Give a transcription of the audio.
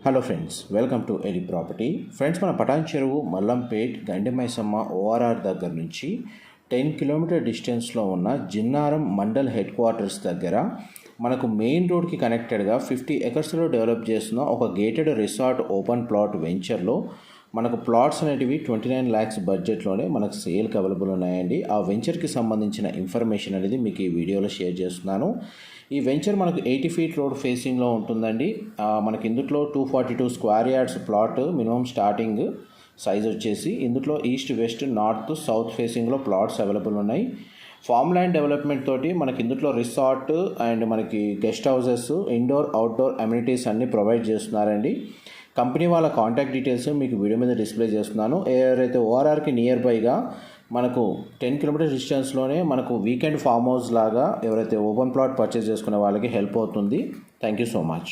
Hello friends, welcome to Eli property. Friends, మన పటాన్ చెరువు, Mallampet, Gandimaisamma ORR దగ్గర నుంచి 10 కిలోమీటర్ డిస్టెన్స్లో ఉన్న జిన్నారం మండల్ హెడ్ క్వార్టర్స్ దగ్గర మనకు మెయిన్ రోడ్కి కనెక్టెడ్గా 50 ఎకర్స్లో డెవలప్ చేస్తున్న ఒక గేటెడ్ రిసార్ట్ ఓపెన్ ప్లాట్ వెంచర్లో మనకు ప్లాట్స్ అనేటివి 29 lakhs బడ్జెట్లోనే మనకు సేల్కి అవైలబుల్ ఉన్నాయండి. ఆ వెంచర్కి సంబంధించిన ఇన్ఫర్మేషన్ అనేది మీకు ఈ వీడియోలో షేర్ చేస్తున్నాను. ఈ వెంచర్ మనకు 80 feet రోడ్ ఫేసింగ్లో ఉంటుందండి. మనకి ఇందులో 242 square yards plot minimum starting size వచ్చేసి, ఇందులో ఈస్ట్, వెస్ట్, నార్త్, సౌత్ ఫేసింగ్లో ప్లాట్స్ అవైలబుల్ ఉన్నాయి. ఫార్మ్ ల్యాండ్ డెవలప్మెంట్ తోటి మనకి ఇందులో రిసార్ట్ అండ్ మనకి guest houses, indoor, outdoor amenities అన్నీ ప్రొవైడ్ చేస్తున్నారండి. కంపెనీ వాళ్ళ కాంటాక్ట్ డీటెయిల్స్ మీకు వీడియో మీద డిస్ప్లే చేస్తున్నాను. ఎవరైతే ఓఆర్ఆర్కి నియర్ బైగా మనకు 10 కిలోమీటర్ డిస్టెన్స్లోనే మనకు వీకెండ్ ఫామ్ హౌస్ లాగా ఎవరైతే ఓపెన్ ప్లాట్ పర్చేస్ చేసుకునే వాళ్ళకి హెల్ప్ అవుతుంది. Thank you so much.